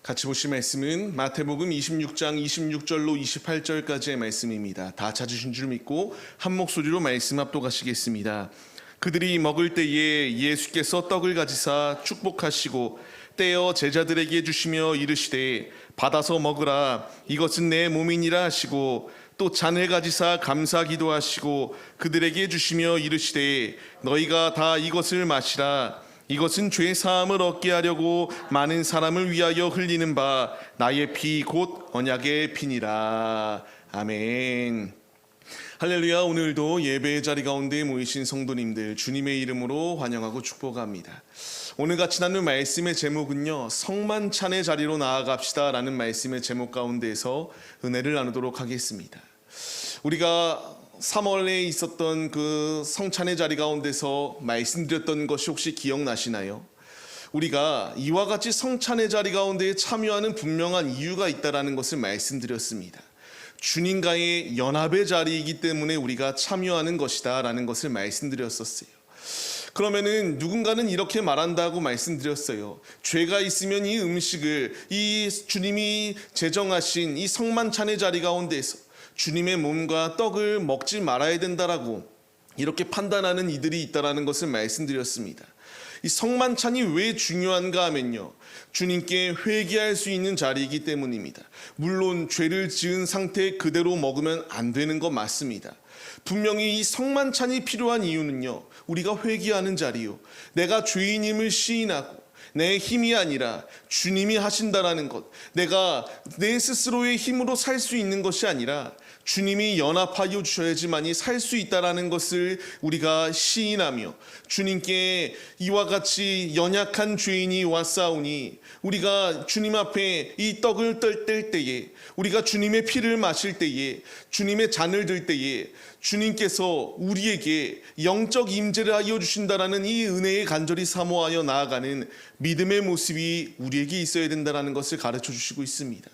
같이 보실 말씀은 마태복음 26장 26절로 28절까지의 말씀입니다. 다 찾으신 줄 믿고 한 목소리로 말씀 합독하시겠습니다. 그들이 먹을 때에 예수께서 떡을 가지사 축복하시고 떼어 제자들에게 주시며 이르시되 받아서 먹으라, 이것은 내 몸이니라 하시고 또 잔을 가지사 감사 기도하시고 그들에게 주시며 이르시되 너희가 다 이것을 마시라, 이것은 죄 사함을 얻게 하려고 많은 사람을 위하여 흘리는 바 나의 피 곧 언약의 피니라. 아멘. 할렐루야. 오늘도 예배의 자리 가운데 모이신 성도님들 주님의 이름으로 환영하고 축복합니다. 오늘 같이 나눌 말씀의 제목은요, 성만찬의 자리로 나아갑시다 라는 말씀의 제목 가운데에서 은혜를 나누도록 하겠습니다. 우리가 3월에 있었던 그 성찬의 자리 가운데서 말씀드렸던 것이 혹시 기억나시나요? 우리가 이와 같이 성찬의 자리 가운데 참여하는 분명한 이유가 있다는 것을 말씀드렸습니다. 주님과의 연합의 자리이기 때문에 우리가 참여하는 것이다 라는 것을 말씀드렸었어요. 그러면은 누군가는 이렇게 말한다고 말씀드렸어요. 죄가 있으면 이 음식을, 이 주님이 제정하신 이 성만찬의 자리 가운데에서 주님의 몸과 떡을 먹지 말아야 된다라고 이렇게 판단하는 이들이 있다라는 것을 말씀드렸습니다. 이 성만찬이 왜 중요한가 하면요, 주님께 회개할 수 있는 자리이기 때문입니다. 물론 죄를 지은 상태 그대로 먹으면 안 되는 거 맞습니다. 분명히 이 성만찬이 필요한 이유는요, 우리가 회개하는 자리요, 내가 죄인임을 시인하고 내 힘이 아니라 주님이 하신다라는 것, 내가 내 스스로의 힘으로 살 수 있는 것이 아니라 주님이 연합하여 주셔야지만이 살 수 있다라는 것을 우리가 시인하며, 주님께 이와 같이 연약한 죄인이 왔사오니 우리가 주님 앞에 이 떡을 뗄 때에, 우리가 주님의 피를 마실 때에, 주님의 잔을 들 때에 주님께서 우리에게 영적 임재를 하여 주신다라는 이 은혜의 간절히 사모하여 나아가는 믿음의 모습이 우리에게 있어야 된다는 것을 가르쳐 주시고 있습니다.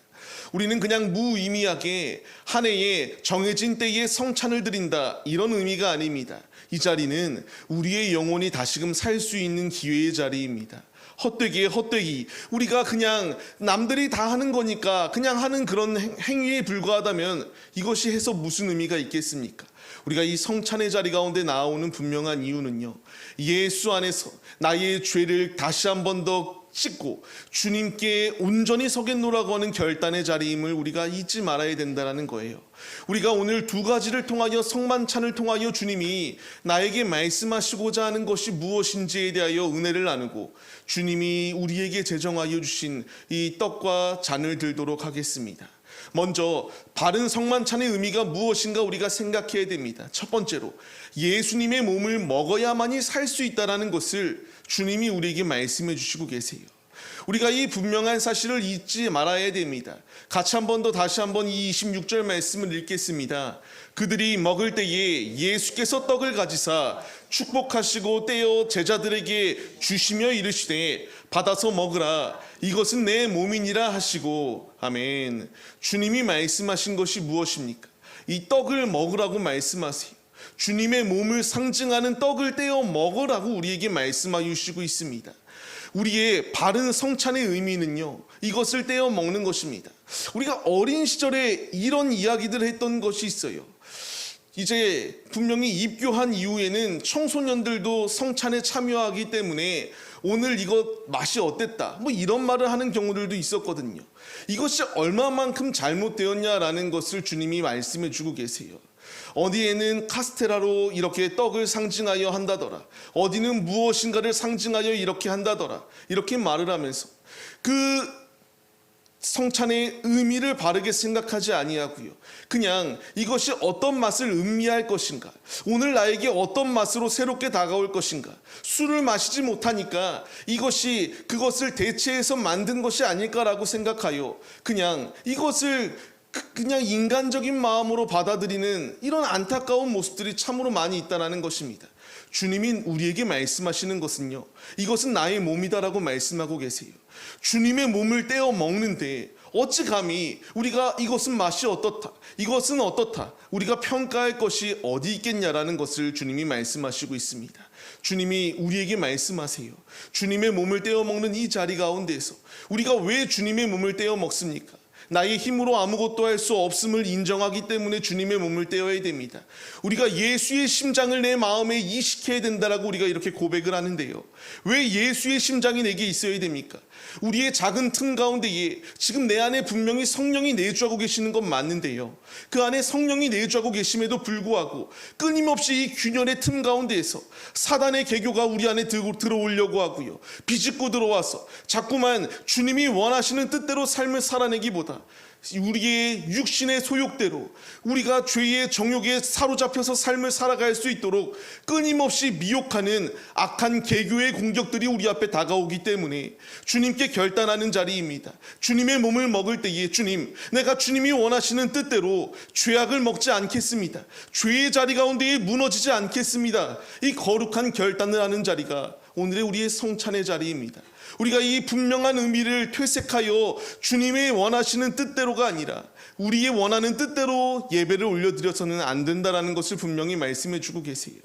우리는 그냥 무의미하게 한 해에 정해진 때에 성찬을 드린다, 이런 의미가 아닙니다. 이 자리는 우리의 영혼이 다시금 살 수 있는 기회의 자리입니다. 헛되기, 우리가 그냥 남들이 다 하는 거니까 그냥 하는 그런 행위에 불과하다면 이것이 해서 무슨 의미가 있겠습니까? 우리가 이 성찬의 자리 가운데 나오는 분명한 이유는요, 예수 안에서 나의 죄를 다시 한 번 더 씻고 주님께 온전히 서겠노라고 하는 결단의 자리임을 우리가 잊지 말아야 된다는 거예요. 우리가 오늘 두 가지를 통하여, 성만찬을 통하여 주님이 나에게 말씀하시고자 하는 것이 무엇인지에 대하여 은혜를 나누고 주님이 우리에게 제정하여 주신 이 떡과 잔을 들도록 하겠습니다. 먼저 바른 성만찬의 의미가 무엇인가 우리가 생각해야 됩니다. 첫 번째로 예수님의 몸을 먹어야만이 살 수 있다는 것을 주님이 우리에게 말씀해 주시고 계세요. 우리가 이 분명한 사실을 잊지 말아야 됩니다. 같이 한 번 더 다시 한번 이 26절 말씀을 읽겠습니다. 그들이 먹을 때에 예수께서 떡을 가지사 축복하시고 떼어 제자들에게 주시며 이르시되 받아서 먹으라, 이것은 내 몸이니라 하시고. 아멘. 주님이 말씀하신 것이 무엇입니까? 이 떡을 먹으라고 말씀하세요. 주님의 몸을 상징하는 떡을 떼어 먹으라고 우리에게 말씀하여 주시고 있습니다. 우리의 바른 성찬의 의미는요, 이것을 떼어 먹는 것입니다. 우리가 어린 시절에 이런 이야기들을 했던 것이 있어요. 이제 분명히 입교한 이후에는 청소년들도 성찬에 참여하기 때문에 오늘 이거 맛이 어땠다, 뭐 이런 말을 하는 경우들도 있었거든요. 이것이 얼마만큼 잘못되었냐라는 것을 주님이 말씀해 주고 계세요. 어디에는 카스테라로 이렇게 떡을 상징하여 한다더라, 어디는 무엇인가를 상징하여 이렇게 한다더라, 이렇게 말을 하면서 그 성찬의 의미를 바르게 생각하지 아니하고요, 그냥 이것이 어떤 맛을 음미할 것인가, 오늘 나에게 어떤 맛으로 새롭게 다가올 것인가, 술을 마시지 못하니까 이것이 그것을 대체해서 만든 것이 아닐까라고 생각하여 그냥 이것을 그냥 인간적인 마음으로 받아들이는 이런 안타까운 모습들이 참으로 많이 있다는 것입니다. 주님이 우리에게 말씀하시는 것은요, 이것은 나의 몸이다라고 말씀하고 계세요. 주님의 몸을 떼어 먹는데 어찌 감히 우리가 이것은 맛이 어떻다, 이것은 어떻다, 우리가 평가할 것이 어디 있겠냐라는 것을 주님이 말씀하시고 있습니다. 주님이 우리에게 말씀하세요. 주님의 몸을 떼어 먹는 이 자리 가운데에서 우리가 왜 주님의 몸을 떼어 먹습니까? 나의 힘으로 아무것도 할 수 없음을 인정하기 때문에 주님의 몸을 떼어야 됩니다. 우리가 예수의 심장을 내 마음에 이식해야 된다라고 우리가 이렇게 고백을 하는데요, 왜 예수의 심장이 내게 있어야 됩니까? 우리의 작은 틈 가운데에 지금 내 안에 분명히 성령이 내주하고 계시는 건 맞는데요, 그 안에 성령이 내주하고 계심에도 불구하고 끊임없이 이 균열의 틈 가운데에서 사단의 계교가 우리 안에 들어오려고 하고요, 비집고 들어와서 자꾸만 주님이 원하시는 뜻대로 삶을 살아내기보다 우리의 육신의 소욕대로 우리가 죄의 정욕에 사로잡혀서 삶을 살아갈 수 있도록 끊임없이 미혹하는 악한 계교의 공격들이 우리 앞에 다가오기 때문에 주님께 결단하는 자리입니다. 주님의 몸을 먹을 때에 주님, 내가 주님이 원하시는 뜻대로 죄악을 먹지 않겠습니다. 죄의 자리 가운데에 무너지지 않겠습니다. 이 거룩한 결단을 하는 자리가 오늘의 우리의 성찬의 자리입니다. 우리가 이 분명한 의미를 퇴색하여 주님의 원하시는 뜻대로가 아니라 우리의 원하는 뜻대로 예배를 올려드려서는 안 된다라는 것을 분명히 말씀해 주고 계세요.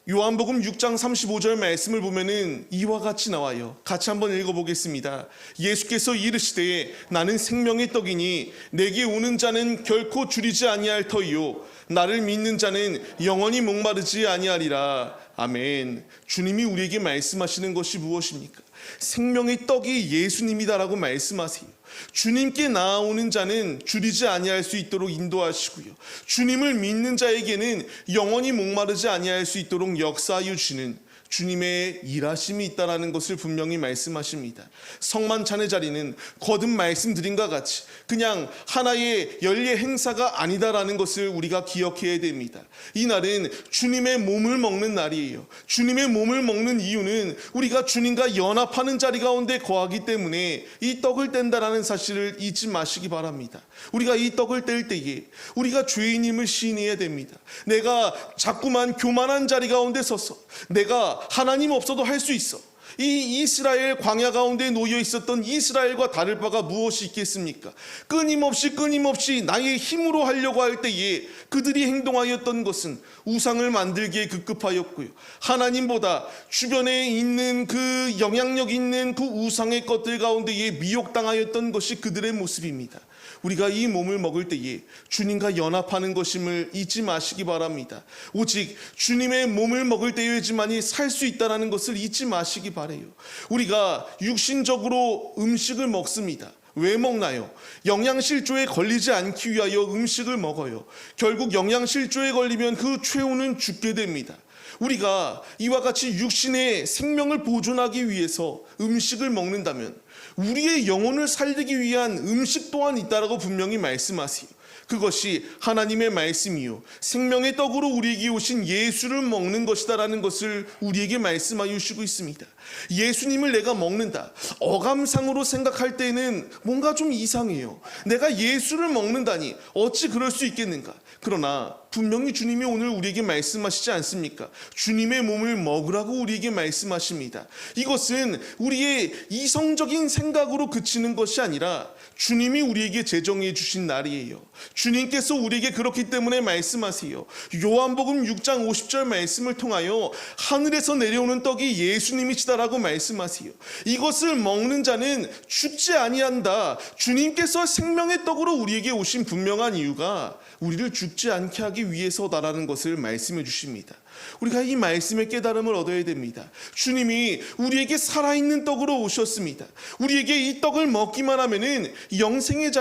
요한복음 6장 35절 말씀을 보면은 이와 같이 나와요. 같이 한번 읽어보겠습니다. 예수께서 이르시되 나는 생명의 떡이니 내게 오는 자는 결코 줄이지 아니할 터이요 나를 믿는 자는 영원히 목마르지 아니하리라. 아멘. 주님이 우리에게 말씀하시는 것이 무엇입니까? 생명의 떡이 예수님이다라고 말씀하세요. 주님께 나아오는 자는 줄이지 아니할 수 있도록 인도하시고요, 주님을 믿는 자에게는 영원히 목마르지 아니할 수 있도록 역사하여 주시는 주님의 일하심이 있다라는 것을 분명히 말씀하십니다. 성만찬의 자리는 거듭 말씀드린 것 같이 그냥 하나의 연례 행사가 아니다라는 것을 우리가 기억해야 됩니다. 이 날은 주님의 몸을 먹는 날이에요. 주님의 몸을 먹는 이유는 우리가 주님과 연합하는 자리 가운데 거하기 때문에 이 떡을 뗀다라는 사실을 잊지 마시기 바랍니다. 우리가 이 떡을 뗄 때에 우리가 죄인임을 시인해야 됩니다. 내가 자꾸만 교만한 자리 가운데 서서 내가 하나님 없어도 할 수 있어, 이 이스라엘 광야 가운데 놓여 있었던 이스라엘과 다를 바가 무엇이 있겠습니까? 끊임없이 나의 힘으로 하려고 할 때에 그들이 행동하였던 것은 우상을 만들기에 급급하였고요, 하나님보다 주변에 있는 그 영향력 있는 그 우상의 것들 가운데에 미혹당하였던 것이 그들의 모습입니다. 우리가 이 몸을 먹을 때에 주님과 연합하는 것임을 잊지 마시기 바랍니다. 오직 주님의 몸을 먹을 때에지만이 살 수 있다는 것을 잊지 마시기 바라요. 우리가 육신적으로 음식을 먹습니다. 왜 먹나요? 영양실조에 걸리지 않기 위하여 음식을 먹어요. 결국 영양실조에 걸리면 그 최후는 죽게 됩니다. 우리가 이와 같이 육신의 생명을 보존하기 위해서 음식을 먹는다면 우리의 영혼을 살리기 위한 음식 또한 있다라고 분명히 말씀하세요. 그것이 하나님의 말씀이요 생명의 떡으로 우리에게 오신 예수를 먹는 것이다라는 것을 우리에게 말씀하여 주시고 있습니다. 예수님을 내가 먹는다, 어감상으로 생각할 때는 뭔가 좀 이상해요. 내가 예수를 먹는다니 어찌 그럴 수 있겠는가? 그러나 분명히 주님이 오늘 우리에게 말씀하시지 않습니까? 주님의 몸을 먹으라고 우리에게 말씀하십니다. 이것은 우리의 이성적인 생각으로 그치는 것이 아니라 주님이 우리에게 제정해 주신 날이에요. 주님께서 우리에게 그렇기 때문에 말씀하세요. 요한복음 6장 50절 말씀을 통하여 하늘에서 내려오는 떡이 예수님이시다라고 말씀하세요. 이것을 먹는 자는 죽지 아니한다. 주님께서 생명의 떡으로 우리에게 오신 분명한 이유가 우리를 죽지 않게 하기 위해서다라는 것을 말씀해 주십니다. 우리가 이 말씀의 깨달음을 얻어야 됩니다. 주님이 우리에게 살아있는 떡으로 오셨습니다. 우리에게 이 떡을 먹기만 하면은 영생의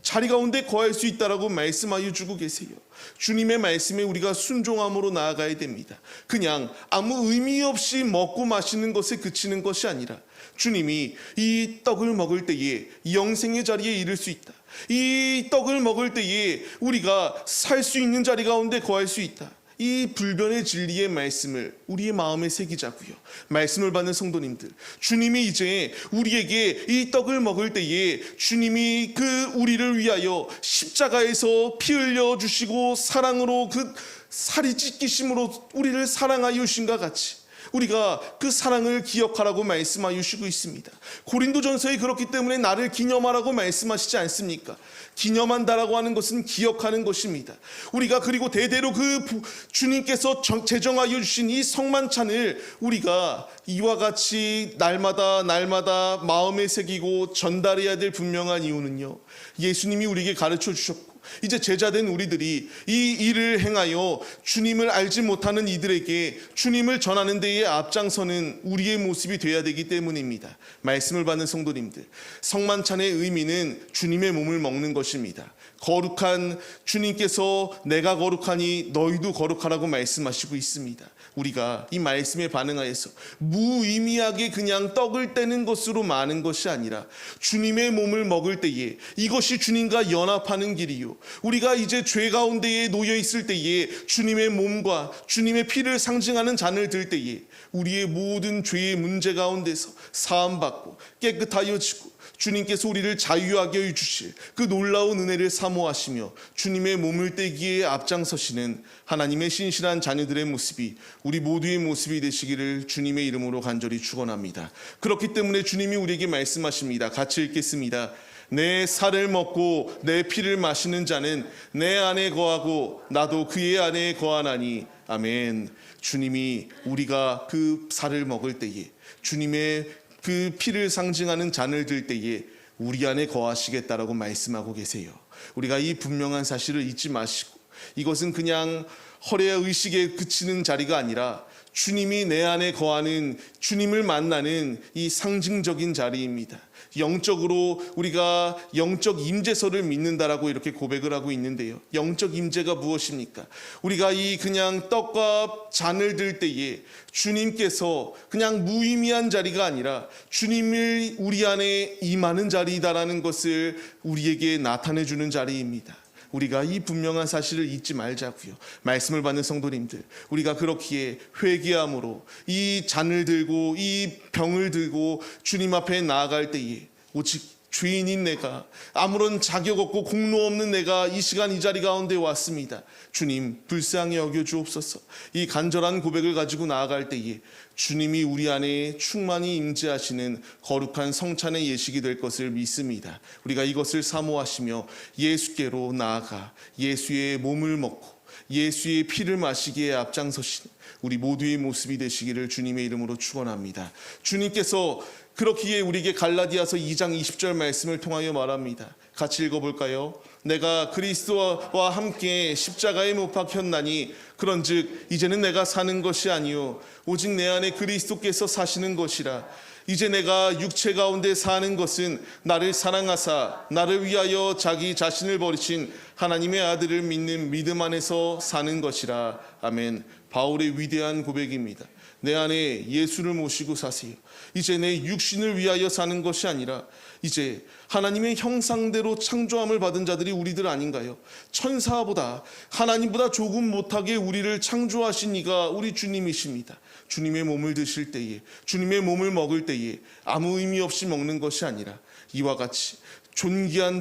자리 가운데 거할 수 있다라고 말씀하여 주고 계세요. 주님의 말씀에 우리가 순종함으로 나아가야 됩니다. 그냥 아무 의미 없이 먹고 마시는 것에 그치는 것이 아니라 주님이 이 떡을 먹을 때에 영생의 자리에 이를 수 있다, 이 떡을 먹을 때에 우리가 살 수 있는 자리 가운데 거할 수 있다, 이 불변의 진리의 말씀을 우리의 마음에 새기자고요. 말씀을 받는 성도님들, 주님이 이제 우리에게 이 떡을 먹을 때에 주님이 그 우리를 위하여 십자가에서 피 흘려 주시고 사랑으로 그 살이 찢기심으로 우리를 사랑하여 주신과 같이 우리가 그 사랑을 기억하라고 말씀하시고 있습니다. 고린도전서에 그렇기 때문에 나를 기념하라고 말씀하시지 않습니까? 기념한다라고 하는 것은 기억하는 것입니다. 우리가 그리고 대대로 그 주님께서 제정하여 주신 이 성만찬을 우리가 이와 같이 날마다 마음에 새기고 전달해야 될 분명한 이유는요, 예수님이 우리에게 가르쳐 주셨고 이제 제자된 우리들이 이 일을 행하여 주님을 알지 못하는 이들에게 주님을 전하는 데에 앞장서는 우리의 모습이 되어야 되기 때문입니다. 말씀을 받는 성도님들, 성만찬의 의미는 주님의 몸을 먹는 것입니다. 거룩한 주님께서 내가 거룩하니 너희도 거룩하라고 말씀하시고 있습니다. 우리가 이 말씀에 반응하여서 무의미하게 그냥 떡을 떼는 것으로 마는 것이 아니라 주님의 몸을 먹을 때에 이것이 주님과 연합하는 길이요, 우리가 이제 죄 가운데에 놓여 있을 때에 주님의 몸과 주님의 피를 상징하는 잔을 들 때에 우리의 모든 죄의 문제 가운데서 사함받고 깨끗하여지고 주님께서 우리를 자유하게 해주실 그 놀라운 은혜를 사모하시며 주님의 몸을 떼기에 앞장서시는 하나님의 신실한 자녀들의 모습이 우리 모두의 모습이 되시기를 주님의 이름으로 간절히 축원합니다. 그렇기 때문에 주님이 우리에게 말씀하십니다. 같이 읽겠습니다. 내 살을 먹고 내 피를 마시는 자는 내 안에 거하고 나도 그의 안에 거하나니. 아멘. 주님이 우리가 그 살을 먹을 때에 주님의 그 피를 상징하는 잔을 들 때에 우리 안에 거하시겠다라고 말씀하고 계세요. 우리가 이 분명한 사실을 잊지 마시고 이것은 그냥 허례의 의식에 그치는 자리가 아니라 주님이 내 안에 거하는, 주님을 만나는 이 상징적인 자리입니다. 영적으로 우리가 영적 임재서를 믿는다라고 이렇게 고백을 하고 있는데요, 영적 임재가 무엇입니까? 우리가 이 그냥 떡과 잔을 들 때에 주님께서 그냥 무의미한 자리가 아니라 주님을 우리 안에 임하는 자리다라는 것을 우리에게 나타내 주는 자리입니다. 우리가 이 분명한 사실을 잊지 말자고요. 말씀을 받는 성도님들, 우리가 그렇기에 회개함으로 이 잔을 들고 이 병을 들고 주님 앞에 나아갈 때에 오직 죄인인 내가, 아무런 자격 없고 공로 없는 내가 이 시간 이 자리 가운데 왔습니다. 주님 불쌍히 여겨주옵소서. 이 간절한 고백을 가지고 나아갈 때에 주님이 우리 안에 충만히 임재하시는 거룩한 성찬의 예식이 될 것을 믿습니다. 우리가 이것을 사모하시며 예수께로 나아가 예수의 몸을 먹고 예수의 피를 마시기에 앞장서시는 우리 모두의 모습이 되시기를 주님의 이름으로 축원합니다. 주님께서 그렇기에 우리에게 갈라디아서 2장 20절 말씀을 통하여 말합니다. 같이 읽어볼까요? 내가 그리스도와 함께 십자가에 못 박혔나니 그런즉 이제는 내가 사는 것이 아니요 오직 내 안에 그리스도께서 사시는 것이라. 이제 내가 육체 가운데 사는 것은 나를 사랑하사 나를 위하여 자기 자신을 버리신 하나님의 아들을 믿는 믿음 안에서 사는 것이라. 아멘. 바울의 위대한 고백입니다. 내 안에 예수를 모시고 사세요. 이제 내 육신을 위하여 사는 것이 아니라 이제 하나님의 형상대로 창조함을 받은 자들이 우리들 아닌가요? 천사보다 하나님보다 조금 못하게 우리를 창조하신 이가 우리 주님이십니다. 주님의 몸을 드실 때에, 주님의 몸을 먹을 때에 아무 의미 없이 먹는 것이 아니라 이와 같이 존귀한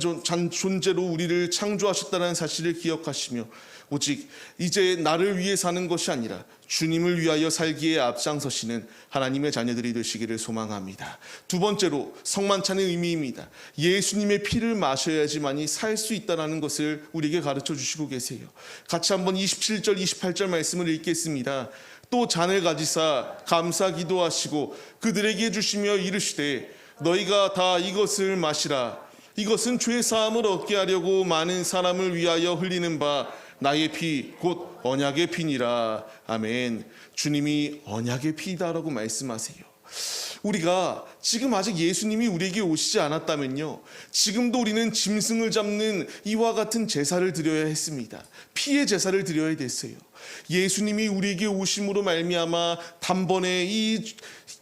존재로 우리를 창조하셨다는 사실을 기억하시며 오직 이제 나를 위해 사는 것이 아니라 주님을 위하여 살기에 앞장서시는 하나님의 자녀들이 되시기를 소망합니다. 두 번째로 성만찬의 의미입니다. 예수님의 피를 마셔야지만이 살 수 있다는 것을 우리에게 가르쳐 주시고 계세요. 같이 한번 27절 28절 말씀을 읽겠습니다. 또 잔을 가지사 감사 기도하시고 그들에게 주시며 이르시되 너희가 다 이것을 마시라. 이것은 죄 사함을 얻게 하려고 많은 사람을 위하여 흘리는 바 나의 피 곧 언약의 피니라. 아멘. 주님이 언약의 피다라고 말씀하세요. 우리가 지금 아직 예수님이 우리에게 오시지 않았다면요, 지금도 우리는 짐승을 잡는 이와 같은 제사를 드려야 했습니다. 피의 제사를 드려야 됐어요. 예수님이 우리에게 오심으로 말미암아 단번에 이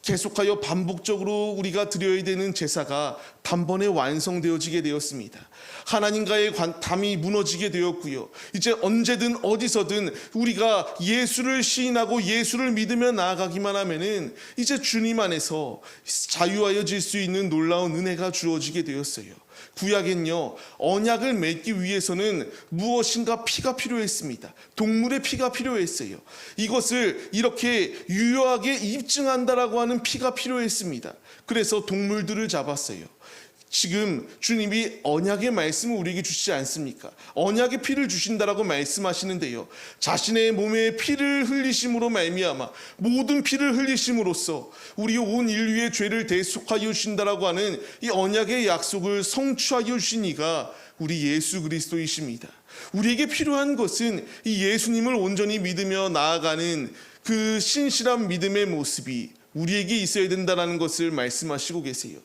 계속하여 반복적으로 우리가 드려야 되는 제사가 단번에 완성되어지게 되었습니다. 하나님과의 담이 무너지게 되었고요. 이제 언제든 어디서든 우리가 예수를 시인하고 예수를 믿으며 나아가기만 하면은 이제 주님 안에서 자유하여질 수 있는 놀라운 은혜가 주어지게 되었어요. 구약엔요, 언약을 맺기 위해서는 무엇인가 피가 필요했습니다. 동물의 피가 필요했어요. 이것을 이렇게 유효하게 입증한다라고 하는 피가 필요했습니다. 그래서 동물들을 잡았어요. 지금 주님이 언약의 말씀을 우리에게 주시지 않습니까? 언약의 피를 주신다라고 말씀하시는데요, 자신의 몸에 피를 흘리심으로 말미암아 모든 피를 흘리심으로써 우리 온 인류의 죄를 대속하여 주신다라고 하는 이 언약의 약속을 성취하여 주신 이가 우리 예수 그리스도이십니다. 우리에게 필요한 것은 이 예수님을 온전히 믿으며 나아가는 그 신실한 믿음의 모습이 우리에게 있어야 된다는 것을 말씀하시고 계세요.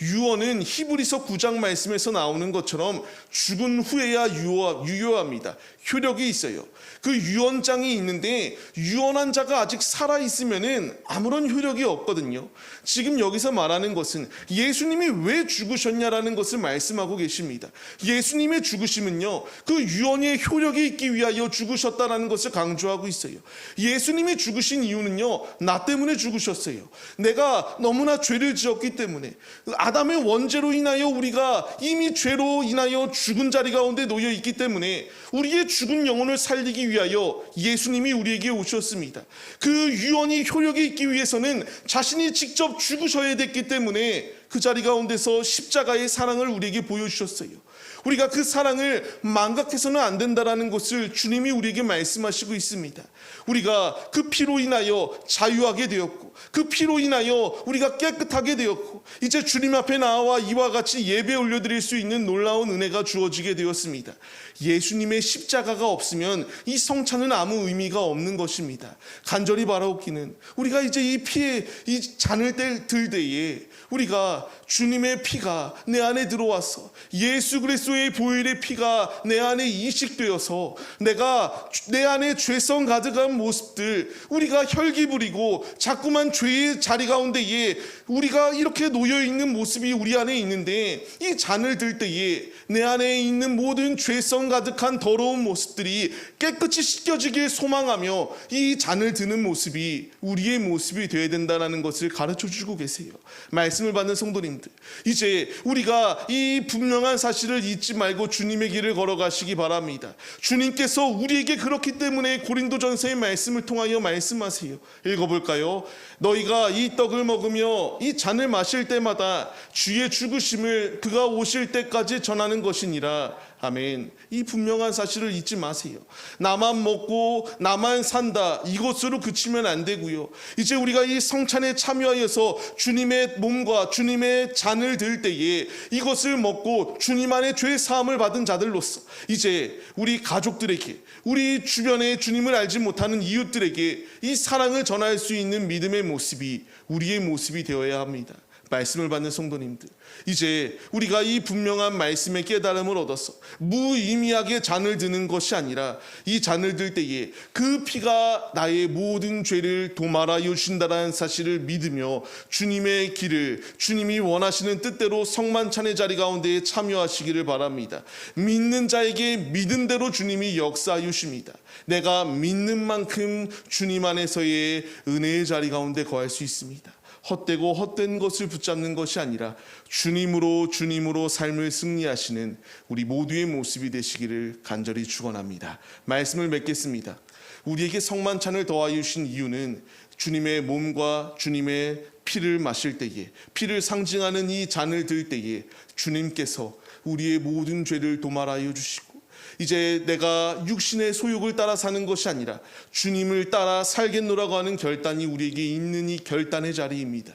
유언은 히브리서 9장 말씀에서 나오는 것처럼 죽은 후에야 유효합니다. 효력이 있어요. 그 유언장이 있는데 유언한 자가 아직 살아있으면 아무런 효력이 없거든요. 지금 여기서 말하는 것은 예수님이 왜 죽으셨냐라는 것을 말씀하고 계십니다. 예수님의 죽으심은요, 그 유언의 효력이 있기 위하여 죽으셨다라는 것을 강조하고 있어요. 예수님이 죽으신 이유는요, 나 때문에 죽으셨어요. 내가 너무나 죄를 지었기 때문에, 아담의 원죄로 인하여 우리가 이미 죄로 인하여 죽은 자리 가운데 놓여 있기 때문에 우리의 죽은 영혼을 살리기 위하여 예수님이 우리에게 오셨습니다. 그 유언이 효력이 있기 위해서는 자신이 직접 죽으셔야 됐기 때문에 그 자리 가운데서 십자가의 사랑을 우리에게 보여주셨어요. 우리가 그 사랑을 망각해서는 안 된다라는 것을 주님이 우리에게 말씀하시고 있습니다. 우리가 그 피로 인하여 자유하게 되었고, 그 피로 인하여 우리가 깨끗하게 되었고, 이제 주님 앞에 나와 이와 같이 예배 올려드릴 수 있는 놀라운 은혜가 주어지게 되었습니다. 예수님의 십자가가 없으면 이 성찬은 아무 의미가 없는 것입니다. 간절히 바라옵기는 우리가 이제 이 피에 이 잔을 들 때에 우리가 주님의 피가 내 안에 들어와서 예수 그리스도의 보혈의 피가 내 안에 이식되어서 내가 내 안에 죄성 가득한 모습들, 우리가 혈기 부리고 자꾸만 죄의 자리 가운데에 우리가 이렇게 놓여있는 모습이 우리 안에 있는데, 이 잔을 들 때에 내 안에 있는 모든 죄성 가득한 더러운 모습들이 깨끗이 씻겨지길 소망하며 이 잔을 드는 모습이 우리의 모습이 되어야 된다는 것을 가르쳐 주고 계세요. 말씀을 받는 성도님들, 이제 우리가 이 분명한 사실을 잊지 말고 주님의 길을 걸어가시기 바랍니다. 주님께서 우리에게 그렇기 때문에 고린도전서의 말씀을 통하여 말씀하세요. 읽어볼까요? 너희가 이 떡을 먹으며 이 잔을 마실 때마다 주의 죽으심을 그가 오실 때까지 전하는 것이니라. 아멘. 이 분명한 사실을 잊지 마세요. 나만 먹고 나만 산다, 이것으로 그치면 안 되고요. 이제 우리가 이 성찬에 참여하여서 주님의 몸과 주님의 잔을 들 때에 이것을 먹고 주님 안에 죄 사함을 받은 자들로서 이제 우리 가족들에게, 우리 주변에 주님을 알지 못하는 이웃들에게 이 사랑을 전할 수 있는 믿음의 모습이 우리의 모습이 되어야 합니다. 말씀을 받는 성도님들, 이제 우리가 이 분명한 말씀의 깨달음을 얻어서 무의미하게 잔을 드는 것이 아니라 이 잔을 들 때에 그 피가 나의 모든 죄를 도말하여 주신다는 사실을 믿으며 주님의 길을, 주님이 원하시는 뜻대로 성만찬의 자리 가운데 참여하시기를 바랍니다. 믿는 자에게 믿은 대로 주님이 역사하여 주십니다. 내가 믿는 만큼 주님 안에서의 은혜의 자리 가운데 거할 수 있습니다. 헛되고 헛된 것을 붙잡는 것이 아니라 주님으로 삶을 승리하시는 우리 모두의 모습이 되시기를 간절히 축원합니다. 말씀을 맺겠습니다. 우리에게 성만찬을 더하여 주신 이유는 주님의 몸과 주님의 피를 마실 때에, 피를 상징하는 이 잔을 들 때에 주님께서 우리의 모든 죄를 도말하여 주시고, 이제 내가 육신의 소욕을 따라 사는 것이 아니라 주님을 따라 살겠노라고 하는 결단이 우리에게 있는 이 결단의 자리입니다.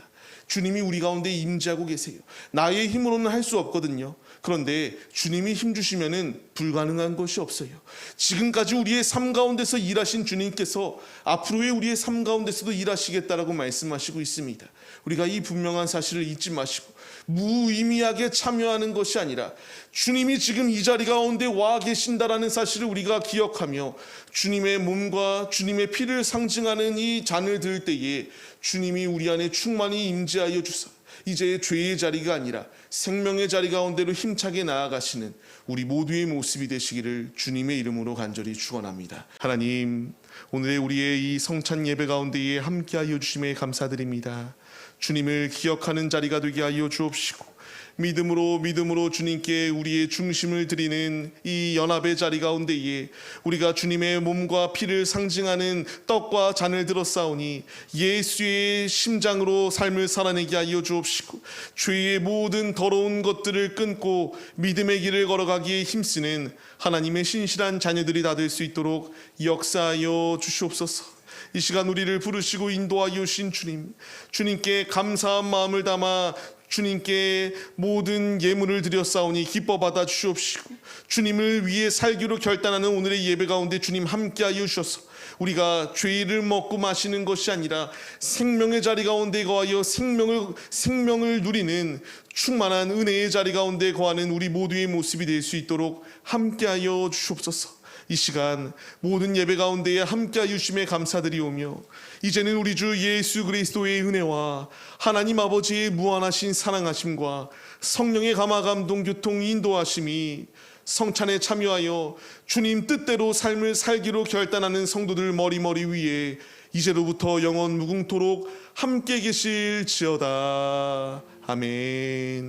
주님이 우리 가운데 임재하고 계세요. 나의 힘으로는 할 수 없거든요. 그런데 주님이 힘 주시면은 불가능한 것이 없어요. 지금까지 우리의 삶 가운데서 일하신 주님께서 앞으로의 우리의 삶 가운데서도 일하시겠다라고 말씀하시고 있습니다. 우리가 이 분명한 사실을 잊지 마시고 무의미하게 참여하는 것이 아니라 주님이 지금 이 자리 가운데 와 계신다라는 사실을 우리가 기억하며 주님의 몸과 주님의 피를 상징하는 이 잔을 들 때에 주님이 우리 안에 충만히 임재하여 주사 이제 죄의 자리가 아니라 생명의 자리 가운데로 힘차게 나아가시는 우리 모두의 모습이 되시기를 주님의 이름으로 간절히 축원합니다. 하나님, 오늘의 우리의 이 성찬 예배 가운데에 함께하여 주심에 감사드립니다. 주님을 기억하는 자리가 되게 하여 주옵시고 믿음으로 주님께 우리의 중심을 드리는 이 연합의 자리 가운데에 우리가 주님의 몸과 피를 상징하는 떡과 잔을 들었사오니 예수의 심장으로 삶을 살아내게 하여 주옵시고 죄의 모든 더러운 것들을 끊고 믿음의 길을 걸어가기에 힘쓰는 하나님의 신실한 자녀들이 다 될 수 있도록 역사하여 주시옵소서. 이 시간 우리를 부르시고 인도하여 주신 주님께 감사한 마음을 담아 주님께 모든 예물을 드렸사오니 기뻐 받아 주시옵시고 주님을 위해 살기로 결단하는 오늘의 예배 가운데 주님 함께하여 주셔서 우리가 죄를 먹고 마시는 것이 아니라 생명의 자리 가운데 거하여 생명을 누리는 충만한 은혜의 자리 가운데 거하는 우리 모두의 모습이 될 수 있도록 함께하여 주시옵소서. 이 시간 모든 예배 가운데에 함께하여 주심에 감사드리오며 이제는 우리 주 예수 그리스도의 은혜와 하나님 아버지의 무한하신 사랑하심과 성령의 감화 감동 교통 인도하심이 성찬에 참여하여 주님 뜻대로 삶을 살기로 결단하는 성도들 머리머리 위에 이제로부터 영원 무궁토록 함께 계실지어다. 아멘.